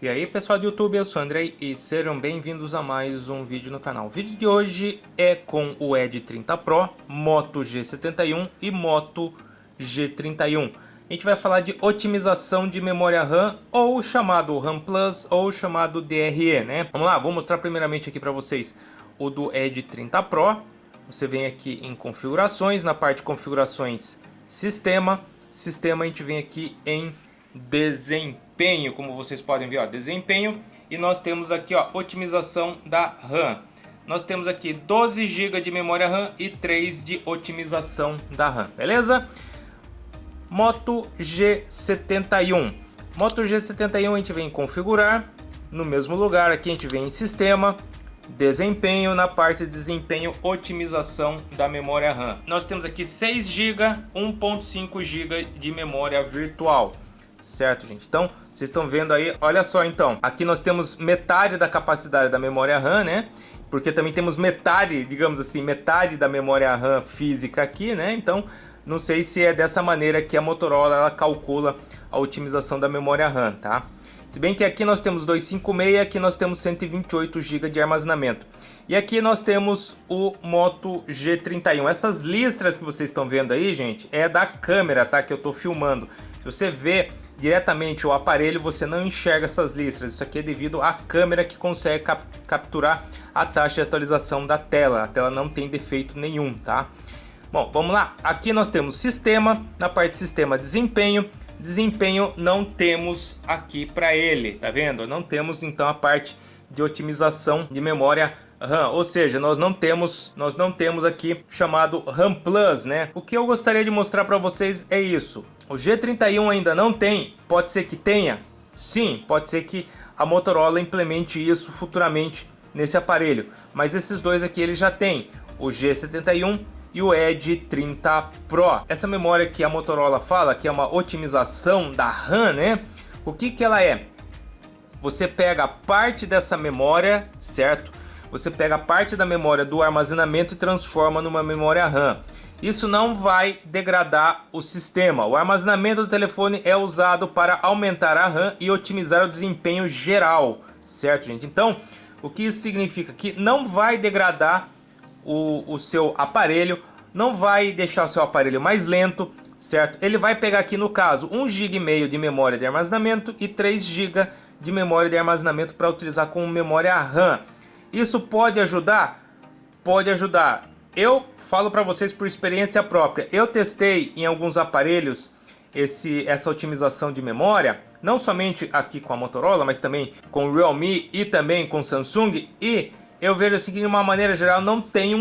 E aí pessoal do YouTube, eu sou o Andrei e sejam bem-vindos a mais um vídeo no canal. O vídeo de hoje é com o Edge 30 Pro, Moto G71 e Moto G31. A gente vai falar de otimização de memória RAM, ou chamado RAM Plus, ou chamado DRE, né? Vamos lá, vou mostrar primeiramente aqui para vocês o do Edge 30 Pro. Você vem aqui em configurações, na parte de configurações sistema, a gente vem aqui em desempenho, como vocês podem ver, ó, desempenho, e nós temos aqui, ó, otimização da RAM. Nós temos aqui 12 GB de memória RAM e 3 de otimização da RAM, beleza? Moto G71. Moto G71 a gente vem em configurar, no mesmo lugar aqui a gente vem em sistema, desempenho, na parte de desempenho, otimização da memória RAM. Nós temos aqui 6 GB, 1.5 GB de memória virtual. Certo, gente? Então, vocês estão vendo aí, olha só então, aqui nós temos metade da capacidade da memória RAM, né? Porque também temos metade, digamos assim, metade da memória RAM física aqui, né? Então, não sei se é dessa maneira que a Motorola ela calcula a otimização da memória RAM, tá? Se bem que aqui nós temos 256, aqui nós temos 128 GB de armazenamento. E aqui nós temos o Moto G31. Essas listras que vocês estão vendo aí, gente, é da câmera, tá? Que eu tô filmando. Se você vê diretamente o aparelho, você não enxerga essas listras. Isso aqui é devido à câmera que consegue capturar a taxa de atualização da tela. A tela não tem defeito nenhum, tá? Bom, vamos lá. Aqui nós temos sistema, na parte de sistema desempenho. Desempenho não temos aqui para ele, tá vendo? Não temos então a parte de otimização de memória RAM, ou seja, nós não temos aqui chamado RAM Plus, né? O que eu gostaria de mostrar para vocês é isso. O G31 ainda não tem, pode ser que tenha? Sim, pode ser que a Motorola implemente isso futuramente nesse aparelho, mas esses dois aqui ele já tem, o G71 e o Edge 30 Pro. Essa memória que a Motorola fala que é uma otimização da RAM, né? O que que ela é? Você pega parte dessa memória, certo? Você pega parte da memória do armazenamento e transforma numa memória RAM. Isso não vai degradar o sistema. O armazenamento do telefone é usado para aumentar a RAM e otimizar o desempenho geral, certo, gente? Então, o que isso significa? Que não vai degradar o seu aparelho, não vai deixar o seu aparelho mais lento, certo? Ele vai pegar aqui no caso 1,5 GB de memória de armazenamento e 3 GB de memória de armazenamento para utilizar como memória RAM. Isso pode ajudar? Pode ajudar. Eu falo para vocês por experiência própria. Eu testei em alguns aparelhos essa otimização de memória, não somente aqui com a Motorola, mas também com o Realme e também com o Samsung, e eu vejo assim que de uma maneira geral não tem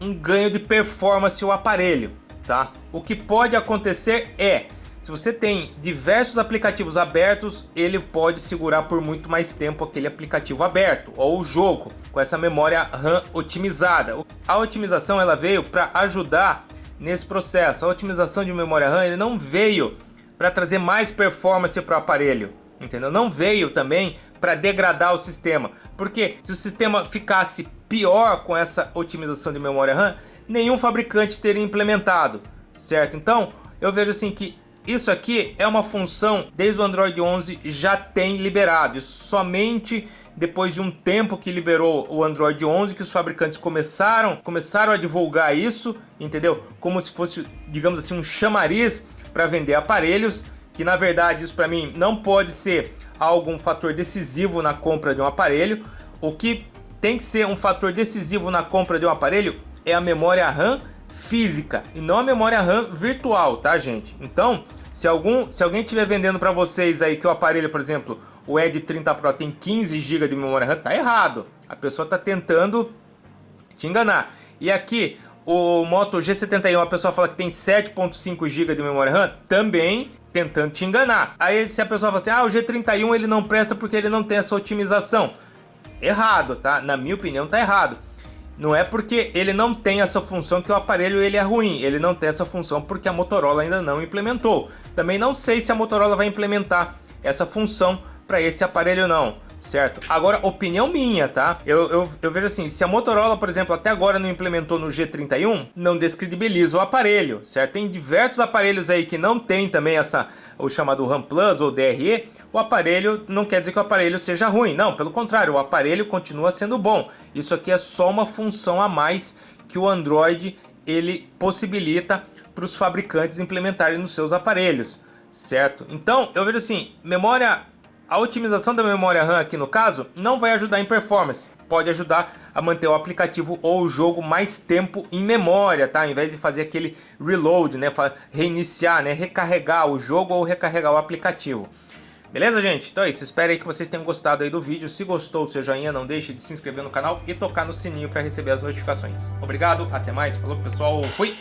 um ganho de performance o aparelho, tá? O que pode acontecer é, se você tem diversos aplicativos abertos, ele pode segurar por muito mais tempo aquele aplicativo aberto, ou o jogo, com essa memória RAM otimizada. A otimização ela veio para ajudar nesse processo. A otimização de memória RAM ele não veio para trazer mais performance para o aparelho, entendeu? Não veio também para degradar o sistema, porque se o sistema ficasse pior com essa otimização de memória RAM, nenhum fabricante teria implementado, certo? Então eu vejo assim que isso aqui é uma função desde o Android 11 já tem liberado, e somente depois de um tempo que liberou o Android 11 que os fabricantes começaram a divulgar isso, entendeu? Como se fosse, digamos assim, um chamariz para vender aparelhos, que na verdade isso para mim não pode ser algum fator decisivo na compra de um aparelho. O que tem que ser um fator decisivo na compra de um aparelho é a memória RAM física e não a memória RAM virtual, tá, gente? Então, se alguém estiver vendendo para vocês aí que o aparelho, por exemplo, o Edge 30 Pro tem 15 GB de memória RAM, tá errado. A pessoa tá tentando te enganar. E aqui, o Moto G71, a pessoa fala que tem 7.5 GB de memória RAM, também tentando te enganar. Aí se a pessoa fala assim, ah, o G31 ele não presta porque ele não tem essa otimização. Errado, tá? Na minha opinião tá errado. Não é porque ele não tem essa função que o aparelho ele é ruim. Ele não tem essa função porque a Motorola ainda não implementou. Também não sei se a Motorola vai implementar essa função para esse aparelho não. certo? Agora, opinião minha, tá? Eu vejo assim, se a Motorola, por exemplo, até agora não implementou no G31, não descredibiliza o aparelho, certo? Tem diversos aparelhos aí que não tem também o chamado RAM Plus ou DRE. O aparelho não quer dizer que o aparelho seja ruim, não, pelo contrário, o aparelho continua sendo bom. Isso aqui é só uma função a mais que o Android ele possibilita para os fabricantes implementarem nos seus aparelhos, certo? Então, eu vejo assim, a otimização da memória RAM aqui no caso não vai ajudar em performance, pode ajudar a manter o aplicativo ou o jogo mais tempo em memória, tá? Ao invés de fazer aquele reload, né, reiniciar, né, recarregar o jogo ou recarregar o aplicativo. Beleza, gente? Então é isso, espero aí que vocês tenham gostado aí do vídeo. Se gostou, o seu joinha, não deixe de se inscrever no canal e tocar no sininho para receber as notificações. Obrigado, até mais, falou pessoal, fui!